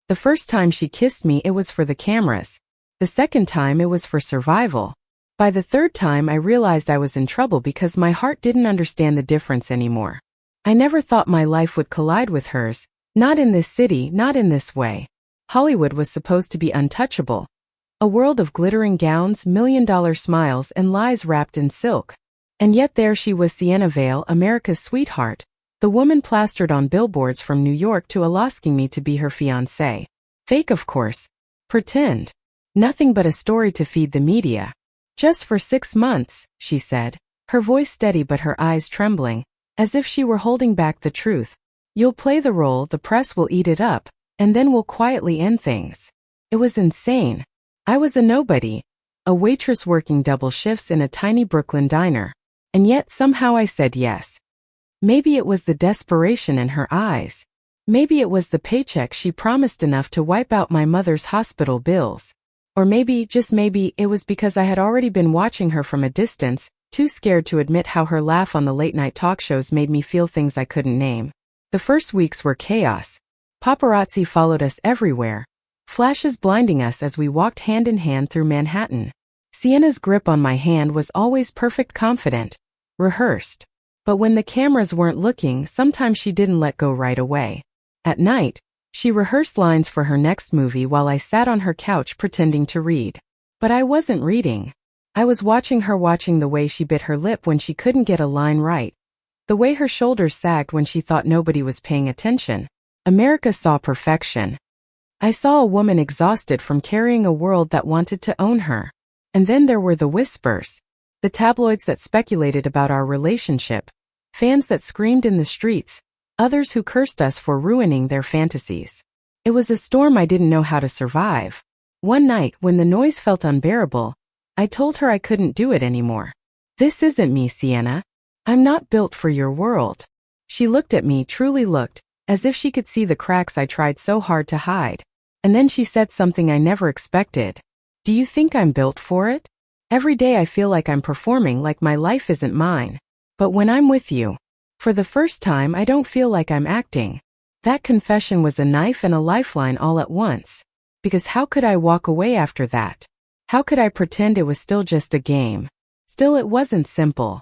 The first time she kissed me, it was for the cameras. The second time, it was for survival. By the third time, I realized I was in trouble because my heart didn't understand the difference anymore. I never thought my life would collide with hers. Not in this city, not in this way. Hollywood was supposed to be untouchable. A world of glittering gowns, million-dollar smiles, and lies wrapped in silk. And yet there she was, Sienna Vale, America's sweetheart, the woman plastered on billboards from New York to asking me to be her fiancée. Fake, of course. Pretend. Nothing but a story to feed the media. Just for 6 months, she said, her voice steady but her eyes trembling, as if she were holding back the truth. You'll play the role, the press will eat it up, and then we'll quietly end things. It was insane. I was a nobody, a waitress working double shifts in a tiny Brooklyn diner. And yet somehow I said yes. Maybe it was the desperation in her eyes. Maybe it was the paycheck she promised enough to wipe out my mother's hospital bills. Or maybe, just maybe, it was because I had already been watching her from a distance, too scared to admit how her laugh on the late-night talk shows made me feel things I couldn't name. The first weeks were chaos. Paparazzi followed us everywhere, flashes blinding us as we walked hand in hand through Manhattan. Sienna's grip on my hand was always perfect, confident, rehearsed. But when the cameras weren't looking, sometimes she didn't let go right away. At night, she rehearsed lines for her next movie while I sat on her couch pretending to read. But I wasn't reading. I was watching her, watching the way she bit her lip when she couldn't get a line right. The way her shoulders sagged when she thought nobody was paying attention. America saw perfection. I saw a woman exhausted from carrying a world that wanted to own her. And then there were the whispers. The tabloids that speculated about our relationship. Fans that screamed in the streets. Others who cursed us for ruining their fantasies. It was a storm I didn't know how to survive. One night, when the noise felt unbearable, I told her I couldn't do it anymore. This isn't me, Sienna. I'm not built for your world. She looked at me, truly looked, as if she could see the cracks I tried so hard to hide. And then she said something I never expected. Do you think I'm built for it? Every day I feel like I'm performing, like my life isn't mine. But when I'm with you, for the first time, I don't feel like I'm acting. That confession was a knife and a lifeline all at once. Because how could I walk away after that? How could I pretend it was still just a game? Still, it wasn't simple.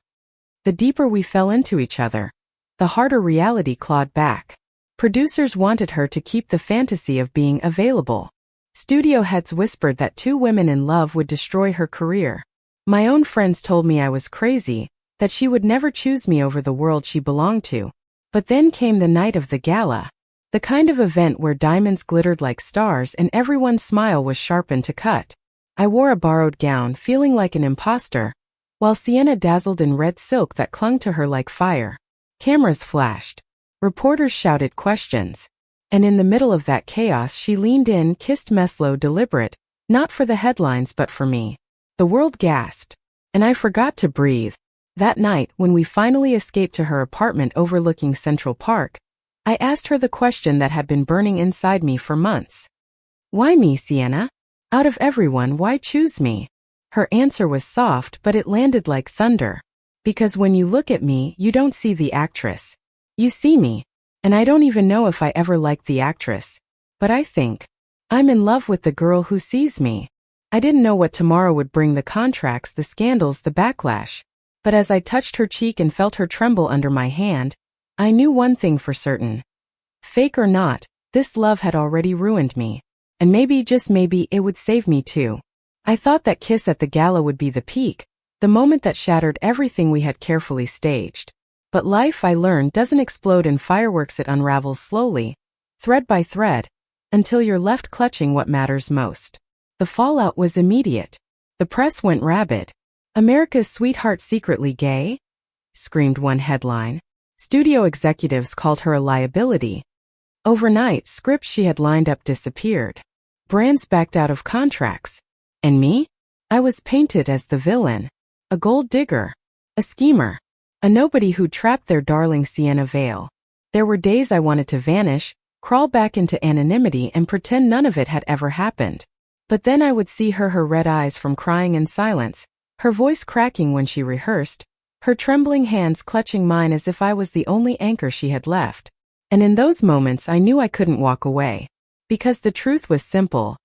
The deeper we fell into each other, the harder reality clawed back. Producers wanted her to keep the fantasy of being available. Studio heads whispered that 2 women in love would destroy her career. My own friends told me I was crazy, that she would never choose me over the world she belonged to. But then came the night of the gala. The kind of event where diamonds glittered like stars and everyone's smile was sharpened to cut. I wore a borrowed gown, feeling like an imposter, while Sienna dazzled in red silk that clung to her like fire. Cameras flashed. Reporters shouted questions. And in the middle of that chaos, she leaned in, kissed me slow, deliberate, not for the headlines but for me. The world gasped. And I forgot to breathe. That night, when we finally escaped to her apartment overlooking Central Park, I asked her the question that had been burning inside me for months. Why me, Sienna? Out of everyone, why choose me? Her answer was soft, but it landed like thunder. Because when you look at me, you don't see the actress. You see me. And I don't even know if I ever liked the actress. But I think I'm in love with the girl who sees me. I didn't know what tomorrow would bring, the contracts, the scandals, the backlash. But as I touched her cheek and felt her tremble under my hand, I knew one thing for certain. Fake or not, this love had already ruined me. And maybe, just maybe, it would save me too. I thought that kiss at the gala would be the peak, the moment that shattered everything we had carefully staged. But life, I learned, doesn't explode in fireworks. It unravels slowly, thread by thread, until you're left clutching what matters most. The fallout was immediate. The press went rabid. America's sweetheart secretly gay? Screamed one headline. Studio executives called her a liability. Overnight, scripts she had lined up disappeared. Brands backed out of contracts. And me? I was painted as the villain. A gold digger. A schemer. A nobody who trapped their darling Sienna Vale. There were days I wanted to vanish, crawl back into anonymity and pretend none of it had ever happened. But then I would see her red eyes from crying in silence, her voice cracking when she rehearsed, her trembling hands clutching mine as if I was the only anchor she had left. And in those moments I knew I couldn't walk away. Because the truth was simple.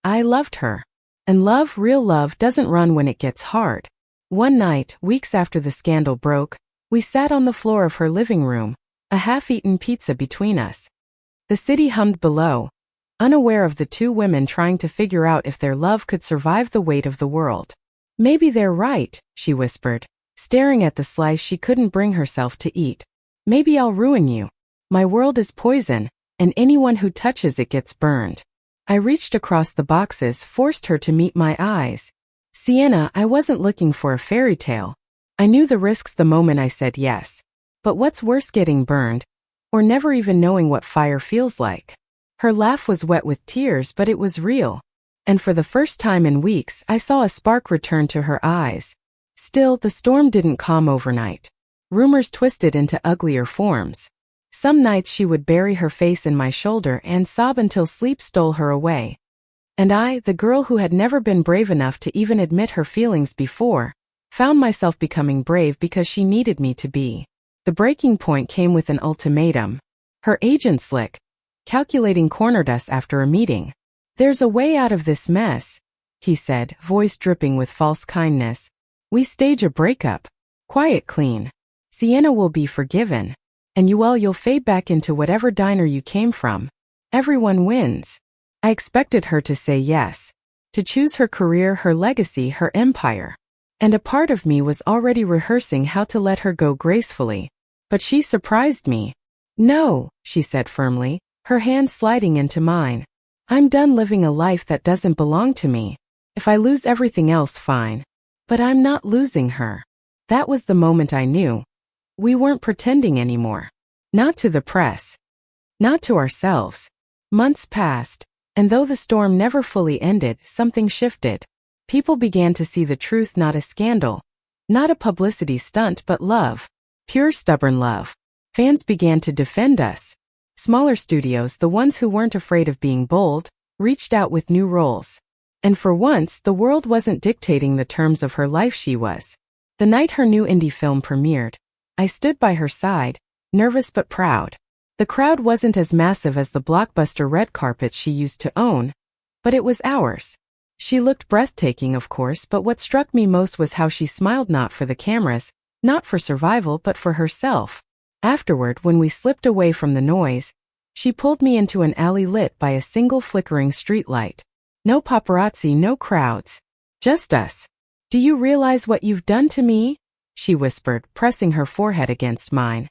I loved her. And love, real love, doesn't run when it gets hard. One night, weeks after the scandal broke, we sat on the floor of her living room, a half-eaten pizza between us. The city hummed below, unaware of the two women trying to figure out if their love could survive the weight of the world. Maybe they're right, she whispered, staring at the slice she couldn't bring herself to eat. Maybe I'll ruin you. My world is poison, and anyone who touches it gets burned. I reached across the boxes, forced her to meet my eyes. Sienna, I wasn't looking for a fairy tale. I knew the risks the moment I said yes. But what's worse, getting burned, or never even knowing what fire feels like? Her laugh was wet with tears, but it was real. And for the first time in weeks, I saw a spark return to her eyes. Still, the storm didn't calm overnight. Rumors twisted into uglier forms. Some nights she would bury her face in my shoulder and sob until sleep stole her away. And I, the girl who had never been brave enough to even admit her feelings before, found myself becoming brave because she needed me to be. The breaking point came with an ultimatum. Her agent, Slick, calculating, cornered us after a meeting. "There's a way out of this mess," he said, voice dripping with false kindness. "We stage a breakup. Quiet, clean. Sienna will be forgiven. And you'll fade back into whatever diner you came from. Everyone wins." I expected her to say yes. To choose her career, her legacy, her empire. And a part of me was already rehearsing how to let her go gracefully. But she surprised me. "No," she said firmly, her hand sliding into mine. "I'm done living a life that doesn't belong to me. If I lose everything else, fine. But I'm not losing her." That was the moment I knew. We weren't pretending anymore. Not to the press. Not to ourselves. Months passed, and though the storm never fully ended, something shifted. People began to see the truth, not a scandal. Not a publicity stunt, but love. Pure, stubborn love. Fans began to defend us. Smaller studios, the ones who weren't afraid of being bold, reached out with new roles. And for once, the world wasn't dictating the terms of her life. She was. The night her new indie film premiered, I stood by her side, nervous but proud. The crowd wasn't as massive as the blockbuster red carpets she used to own, but it was ours. She looked breathtaking, of course, but what struck me most was how she smiled, not for the cameras, not for survival, but for herself. Afterward, when we slipped away from the noise, she pulled me into an alley lit by a single flickering streetlight. No paparazzi, no crowds. Just us. "Do you realize what you've done to me?" she whispered, pressing her forehead against mine.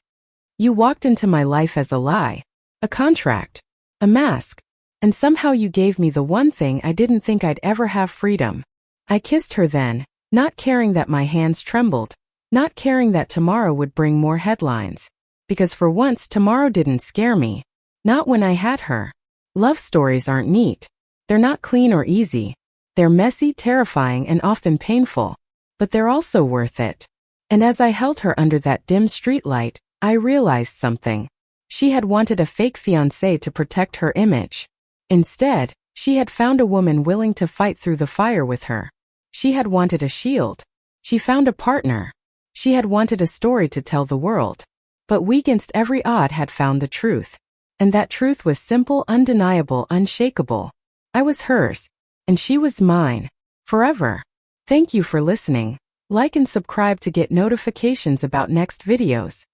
"You walked into my life as a lie, a contract, a mask, and somehow you gave me the one thing I didn't think I'd ever have: freedom." I kissed her then, not caring that my hands trembled, not caring that tomorrow would bring more headlines. Because for once, tomorrow didn't scare me. Not when I had her. Love stories aren't neat. They're not clean or easy. They're messy, terrifying, and often painful. But they're also worth it. And as I held her under that dim streetlight, I realized something. She had wanted a fake fiancé to protect her image. Instead, she had found a woman willing to fight through the fire with her. She had wanted a shield. She found a partner. She had wanted a story to tell the world. But we, against every odd, had found the truth. And that truth was simple, undeniable, unshakable. I was hers, and she was mine. Forever. Thank you for listening. Like and subscribe to get notifications about next videos.